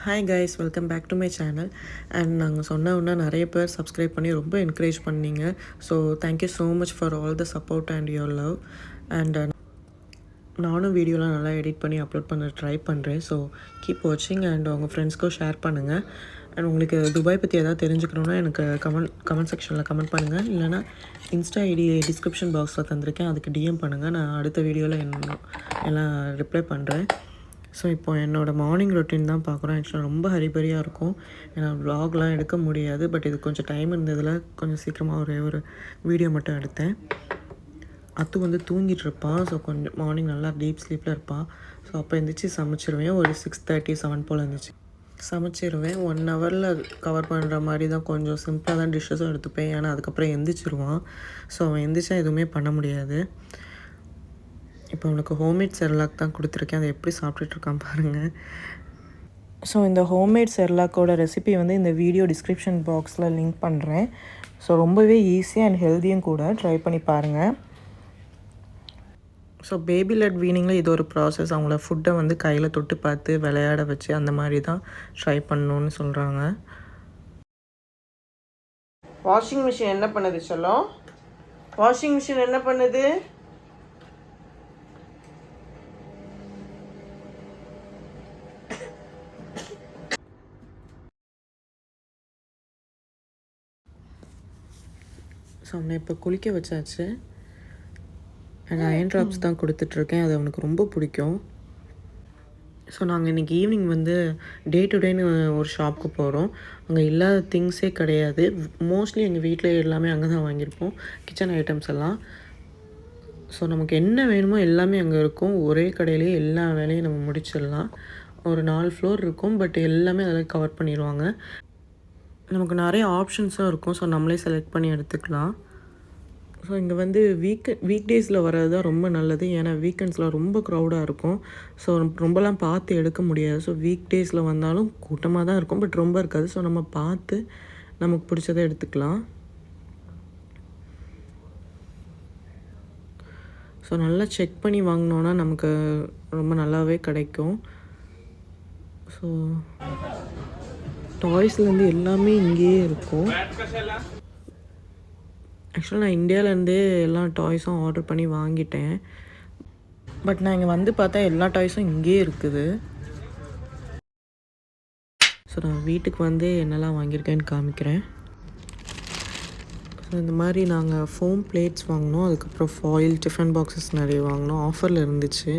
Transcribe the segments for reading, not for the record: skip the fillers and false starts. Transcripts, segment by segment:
Hi guys, welcome back to my channel. And நாங்கள் சொன்ன உடனே நிறைய பேர் சப்ஸ்கிரைப் பண்ணி ரொம்ப என்கரேஜ் பண்ணீங்க. So thank you so much for all the support and your love. And நானும் வீடியோலாம் நல்லா எடிட் பண்ணி அப்லோட் பண்ண ட்ரை பண்ணுறேன். ஸோ கீப் வாட்சிங் அண்ட் உங்கள் ஃப்ரெண்ட்ஸ்க்கும் ஷேர் பண்ணுங்கள். அண்ட் உங்களுக்கு துபாய் பற்றி எதாவது தெரிஞ்சுக்கணுன்னா எனக்கு கமெண்ட் செக்ஷனில் கமெண்ட் பண்ணுங்கள். இல்லைனா இன்ஸ்டா ஐடி டிஸ்கிரிப்ஷன் பாக்ஸில் தந்திருக்கேன், அதுக்கு டிஎம் பண்ணுங்கள். நான் அடுத்த வீடியோவில் எல்லாம் ரிப்ளை பண்ணுறேன். ஸோ இப்போ என்னோடய மார்னிங் ரொட்டீன் தான் பார்க்குறோம். ஆக்சுவலாக ரொம்ப ஹரிபரியாக இருக்கும், ஏன்னா வ்ளாக்லாம் எடுக்க முடியாது. பட் இது கொஞ்சம் டைம் இருந்ததில் கொஞ்சம் சீக்கிரமாக ஒரு வீடியோ மட்டும் எடுத்தேன். அத்து வந்து தூங்கிட்டுருப்பான். ஸோ கொஞ்சம் மார்னிங் நல்லா டீப் ஸ்லீப்பில் இருப்பான். ஸோ அப்போ எழுந்திரிச்சி சமைச்சிருவேன். ஒரு 6:30 7 போல் இருந்துச்சு சமைச்சிருவேன். 1 ஹவரில் கவர் பண்ணுற மாதிரி தான், கொஞ்சம் சிம்பிளாக தான் டிஷ்ஷஸும் எடுத்துப்பேன். ஏன்னா அதுக்கப்புறம் எந்திரிச்சிருவான். ஸோ அவன் எந்திரிச்சா எதுவுமே பண்ண முடியாது. இப்போ அவனுக்கு ஹோம்மேட் செர்லாக் தான் கொடுத்துருக்கேன். அதை எப்படி சாப்பிட்டுட்ருக்கான் பாருங்கள். ஸோ இந்த ஹோம்மேட் செர்லாக்கோட ரெசிபி வந்து இந்த வீடியோ டிஸ்கிரிப்ஷன் பாக்ஸில் லிங்க் பண்ணுறேன். ஸோ ரொம்பவே ஈஸியாக அண்ட் ஹெல்த்தியும் கூட, ட்ரை பண்ணி பாருங்கள். ஸோ பேபி லெட் வீனிங்கில் இது ஒரு ப்ராசஸ். அவங்கள ஃபுட்டை வந்து கையில் தொட்டு பார்த்து விளையாட வச்சு அந்த மாதிரி தான் ட்ரை பண்ணணுன்னு சொல்கிறாங்க. வாஷிங் மிஷின் என்ன பண்ணுது சொல்லும்? வாஷிங் மிஷின் என்ன பண்ணுது? ஸோ அவனை இப்போ குளிக்க வச்சாச்சு. அண்ட் அயன் ட்ராப்ஸ் தான் கொடுத்துட்ருக்கேன். அது அவனுக்கு ரொம்ப பிடிக்கும். ஸோ நாங்கள் இன்றைக்கி ஈவினிங் வந்து டே டு டேன்னு ஒரு ஷாப்புக்கு போகிறோம். அங்கே இல்லாத திங்ஸே கிடையாது. மோஸ்ட்லி எங்கள் வீட்டில் எல்லாமே அங்கே தான் வாங்கியிருப்போம், கிச்சன் ஐட்டம்ஸ் எல்லாம். ஸோ நமக்கு என்ன வேணுமோ எல்லாமே அங்கே இருக்கும். ஒரே கடையிலே எல்லா வேலையும் நம்ம முடிச்சிடலாம். ஒரு 4 ஃப்ளோர் இருக்கும், பட் எல்லாமே அதில் கவர் பண்ணிடுவாங்க. நமக்கு நிறைய ஆப்ஷன்ஸும் இருக்கும். ஸோ நம்மளே செலக்ட் பண்ணி எடுத்துக்கலாம். ஸோ இங்கே வந்து வீக் டேஸில் வர்றது தான் ரொம்ப நல்லது. ஏன்னா வீக்கெண்ட்ஸில் ரொம்ப க்ரௌடாக இருக்கும். ஸோ ரொம்பலாம் பார்த்து எடுக்க முடியாது. ஸோ வீக் டேஸில் வந்தாலும் கூட்டமாக தான் இருக்கும், பட் ரொம்ப இருக்காது. ஸோ நம்ம பார்த்து நமக்கு பிடிச்சதை எடுத்துக்கலாம். ஸோ நல்லா செக் பண்ணி வாங்கினோன்னா நமக்கு ரொம்ப நல்லாவே கிடைக்கும். ஸோ டாய்ஸ்லேருந்து எல்லாமே இங்கேயே இருக்கும். ஆக்சுவலாக நான் இந்தியாவிலேருந்தே எல்லா டாய்ஸும் ஆர்டர் பண்ணி வாங்கிட்டேன். பட் நான் இங்கே வந்து பார்த்தா எல்லா டாய்ஸும் இங்கேயே இருக்குது. ஸோ நான் வீட்டுக்கு வந்து என்னெல்லாம் வாங்கியிருக்கேன்னு காமிக்கிறேன். ஸோ இந்த மாதிரி நாங்கள் ஃபோம் பிளேட்ஸ் வாங்கினோம். அதுக்கப்புறம் ஃபாயில் டிஃபன் பாக்ஸஸ் நிறைய வாங்கினோம். ஆஃபரில் இருந்துச்சு.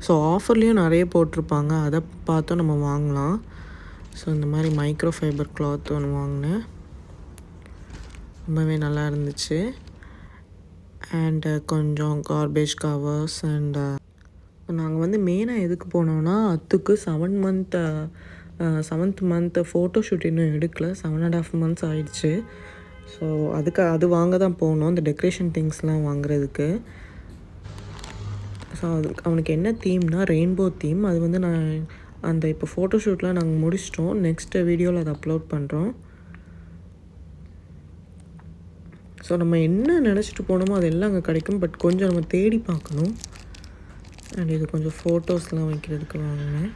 ஸோ ஆஃபர்லேயும் நிறைய போட்டிருப்பாங்க, அதை பார்த்தும் நம்ம வாங்கலாம். ஸோ இந்த மாதிரி மைக்ரோ ஃபைபர் கிளாத் ஒன்று வாங்கினேன், ரொம்பவே நல்லா இருந்துச்சு. அண்டு கொஞ்சம் கார்பேஜ் கவர்ஸ். அண்டு நாங்கள் வந்து மெயினாக எதுக்கு போனோன்னா, அத்துக்கு 7th மந்த் ஃபோட்டோ ஷூட் இன்னும் எடுக்கல. 7.5 months ஆயிடுச்சு. ஸோ அது வாங்க தான் போனோம், இந்த டெக்கரேஷன் திங்ஸ்லாம் வாங்குறதுக்கு. ஸோ அவனுக்கு என்ன தீம்னா ரெயின்போ தீம். அது வந்து நான் அந்த இப்போ ஃபோட்டோ ஷூட்லாம் நாங்கள் முடிச்சிட்டோம். நெக்ஸ்ட் வீடியோவில் அதை அப்லோட் பண்ணுறோம். ஸோ நம்ம என்ன நினச்சிட்டு போனோமோ அதெல்லாம் அங்கே கிடைக்கும், பட் கொஞ்சம் நம்ம தேடி பார்க்கணும். அண்ட் இது கொஞ்சம் ஃபோட்டோஸ்லாம் வைக்கிறதுக்கு வாங்கினேன்.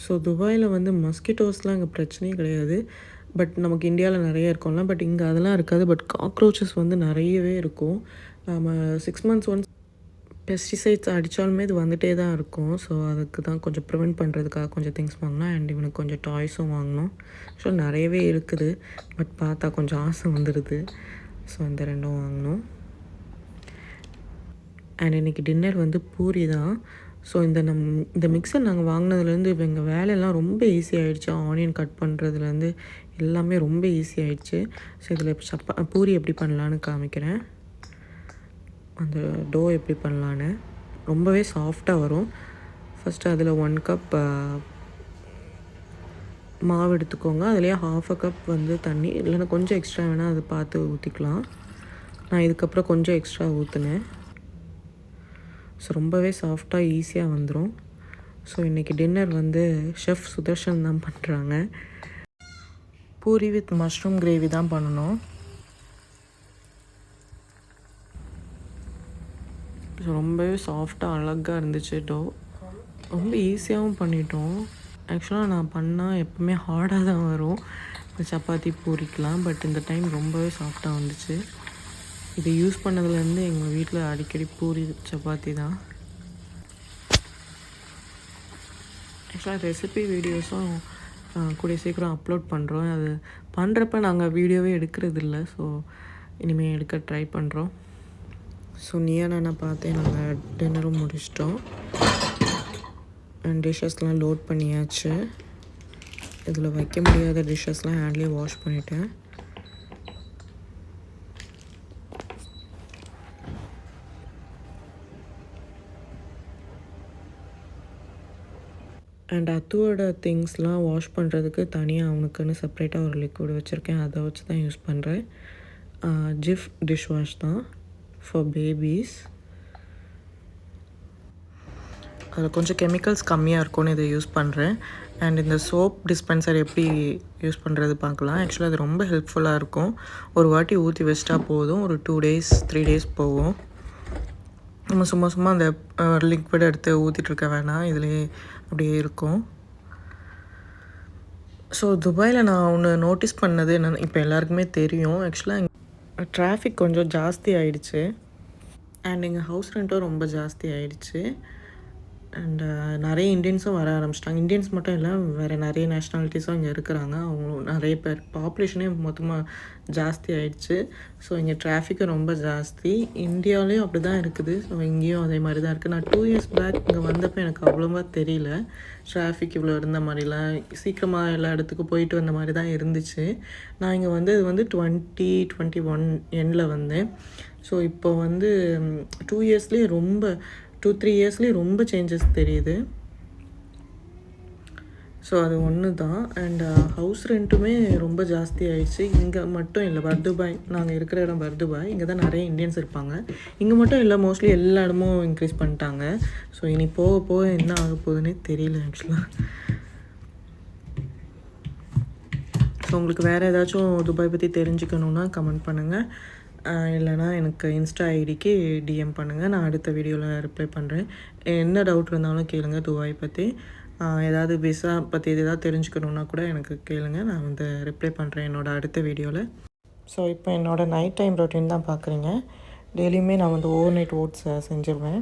ஸோ துபாயில் வந்து மஸ்கிட்டோஸ்லாம் இங்கே பிரச்சனையே கிடையாது. பட் நமக்கு இந்தியாவில் நிறைய இருக்கும்ல, பட் இங்கே அதெல்லாம் இருக்காது. பட் காக்ரோச்சஸ் வந்து நிறையவே இருக்கும். நம்ம 6 months ஒன்ஸ் பெஸ்டிசைட்ஸ் அடித்தாலுமே இது வந்துகிட்டே தான் இருக்கும். ஸோ அதுக்கு தான் கொஞ்சம் ப்ரிவெண்ட் பண்ணுறதுக்காக கொஞ்சம் திங்ஸ் வாங்கினோம். அண்ட் இவனுக்கு கொஞ்சம் டாய்ஸும் வாங்கினோம். ஸோ நிறையவே இருக்குது, பட் பார்த்தா கொஞ்சம் ஆசை வந்துடுது. ஸோ இந்த 2 வாங்கினோம். அண்ட் இன்றைக்கி டின்னர் வந்து பூரி தான். ஸோ இந்த மிக்சர் நாங்கள் வாங்கினதுலேருந்து இப்போ எங்கள் வேலையெல்லாம் ரொம்ப ஈஸி ஆகிடுச்சு. ஆனியன் கட் பண்ணுறதுலேருந்து எல்லாமே ரொம்ப ஈஸி ஆகிடுச்சு. ஸோ இதில் பூரி எப்படி பண்ணலான்னு காமிக்கிறேன். அந்த டோ எப்படி பண்ணலான்னு ரொம்பவே சாஃப்டாக வரும். ஃபஸ்ட்டு அதில் 1 கப் மாவு எடுத்துக்கோங்க. அதுலேயே 1/2 கப் வந்து தண்ணி, இல்லைன்னா கொஞ்சம் எக்ஸ்ட்ரா வேணால் அதை பார்த்து ஊற்றிக்கலாம். நான் இதுக்கப்புறம் கொஞ்சம் எக்ஸ்ட்ரா ஊற்றினேன். ஸோ ரொம்பவே சாஃப்டாக ஈஸியாக வந்துடும். ஸோ இன்றைக்கி டின்னர் வந்து ஷெஃப் சுதர்ஷன் தான் பண்ணுறாங்க. பூரி வித் மஷ்ரூம் கிரேவி தான் பண்ணணும். ஸோ ரொம்பவே சாஃப்டாக அழகாக இருந்துச்சு டோ. ரொம்ப ஈஸியாகவும் பண்ணிட்டோம். ஆக்சுவலாக நான் பண்ணால் எப்பவுமே ஹார்டாக தான் வரும் சப்பாத்தி பூரிக்கலாம். பட் இந்த டைம் ரொம்பவே சாஃப்டாக வந்துச்சு. இதை யூஸ் பண்ணதுலேருந்து எங்கள் வீட்டில் அடிக்கடி பூரி சப்பாத்தி தான். ஆக்சுவலாக ரெசிபி வீடியோஸும் கூடிய சீக்கிரம் அப்லோட் பண்ணுறோம். அது பண்ணுறப்ப நாங்கள் வீடியோவே எடுக்கிறதில்ல. ஸோ இனிமேல் எடுக்க ட்ரை பண்ணுறோம். ஸோ நீயா நானா பார்த்தேன் நாங்கள் டின்னரும் முடிச்சிட்டோம். அண்ட் டிஷ்ஷஸ்லாம் லோட் பண்ணியாச்சு. இதில் வைக்க முடியாத டிஷ்ஷஸ்லாம் ஹேண்ட்லேயே வாஷ் பண்ணிட்டேன். அண்ட் அத்துவோட திங்ஸ்லாம் வாஷ் பண்ணுறதுக்கு தனியாக அவனுக்குன்னு செப்ரேட்டாக ஒரு லிக்விட் வச்சுருக்கேன். அதை வச்சு தான் யூஸ் பண்ணுறேன். ஜிஃப் டிஷ் வாஷ் தான் ஃபார் பேபிஸ். அதில் கொஞ்சம் கெமிக்கல்ஸ் கம்மியாக இருக்கும்னு இதை யூஸ் பண்ணுறேன். அண்ட் இந்த சோப் டிஸ்பென்சர் எப்படி யூஸ் பண்ணுறது பார்க்கலாம். ஆக்சுவலாக அது ரொம்ப ஹெல்ப்ஃபுல்லாக இருக்கும். ஒரு வாட்டி ஊற்றி வச்சிட்டா போதும், ஒரு 2 days 3 days போகும். நம்ம சும்மா அந்த லிக்விட் எடுத்து ஊற்றிட்டுருக்க வேணாம், இதுலேயே அப்படியே இருக்கும். ஸோ துபாயில் நான் ஒன்று நோட்டீஸ் பண்ணது என்னென்னு இப்போ எல்லாருக்குமே தெரியும். ஆக்சுவலாக டிராஃபிக் கொஞ்சம் ஜாஸ்தி ஆகிடுச்சு. அண்ட் எங்கள் ஹவுஸ் ரெண்ட்டும் ரொம்ப ஜாஸ்தி ஆகிடுச்சு. அண்ட் நிறைய இந்தியன்ஸும் வர ஆரம்பிச்சிட்டாங்க. இந்தியன்ஸ் மட்டும் இல்லை, வேறு நிறைய நேஷ்னாலிட்டிஸும் இங்கே இருக்கிறாங்க. அவங்களும் நிறைய பேர், பாப்புலேஷனே மொத்தமாக ஜாஸ்தி ஆகிடுச்சு. ஸோ இங்கே டிராஃபிக்கும் ரொம்ப ஜாஸ்தி. இந்தியாவிலேயும் அப்படி தான் இருக்குது. ஸோ இங்கேயும் அதே மாதிரி தான் இருக்குது. நான் 2 years பேக் இங்கே வந்தப்போ எனக்கு அவ்வளோவா தெரியல டிராஃபிக் இவ்வளோ இருந்த மாதிரிலாம். சீக்கிரமாக எல்லா இடத்துக்கும் போயிட்டு வந்த மாதிரி தான் இருந்துச்சு. நான் இங்கே வந்தது 2021 எண்டில் வந்தேன். ஸோ இப்போ 2 yearsலேயே ரொம்ப 2-3 yearsலேயே ரொம்ப சேஞ்சஸ் தெரியுது. ஸோ அது ஒன்று தான். அண்ட் ஹவுஸ் ரெண்ட்டுமே ரொம்ப ஜாஸ்தி ஆகிடுச்சு. இங்கே மட்டும் இல்லை, பர்துபாய், நாங்கள் இருக்கிற இடம் பர்துபாய், இங்கே தான் நிறைய இந்தியன்ஸ் இருப்பாங்க. இங்கே மட்டும் இல்லை, மோஸ்ட்லி எல்லா இடமும் இன்க்ரீஸ் பண்ணிட்டாங்க. ஸோ இனி போக போக என்ன ஆக போகுதுன்னே தெரியல ஆக்சுவலாக. ஸோ உங்களுக்கு வேறு ஏதாச்சும் துபாய் பற்றி தெரிஞ்சுக்கணுன்னா கமெண்ட் பண்ணுங்கள். இல்லைனா எனக்கு இன்ஸ்டா ஐடிக்கு டிஎம் பண்ணுங்கள். நான் அடுத்த வீடியோவில் ரிப்ளை பண்ணுறேன். என்ன டவுட் இருந்தாலும் கேளுங்கள் துபாய் பற்றி. ஏதாவது விசா பற்றி ஏதாவது தெரிஞ்சுக்கணுன்னா கூட எனக்கு கேளுங்கள். நான் ரிப்ளை பண்ணுறேன் என்னோடய அடுத்த வீடியோவில். ஸோ இப்போ என்னோடய நைட் டைம் ரொட்டீன் தான் பார்க்குறீங்க. டெய்லியுமே நான் ஓவர் நைட் ஓட்ஸ் செஞ்சுருவேன்.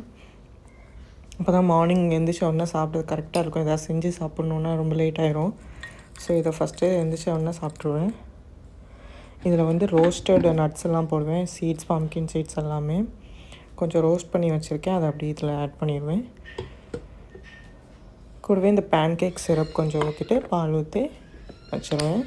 அப்போ தான் மார்னிங் எழுந்திரிச்ச உடனே சாப்பிட்றது கரெக்டாக இருக்கும். எதாவது செஞ்சு சாப்பிட்ணுன்னா ரொம்ப லேட் ஆயிரும். ஸோ இதை ஃபஸ்ட்டு எழுந்திரிச்ச உடனே சாப்பிட்ருவேன். இதில் ரோஸ்டட் நட்ஸ் எல்லாம் போடுவேன், சீட்ஸ், பம்கின் சீட்ஸ் எல்லாமே கொஞ்சம் ரோஸ்ட் பண்ணி வச்சுருக்கேன். அதை அப்படி இதில் ஆட் பண்ணிடுவேன். கூடவே இந்த பேன்கேக் சிரப் கொஞ்சம் ஊற்றிட்டு பால் ஊற்றி வச்சுருவேன்.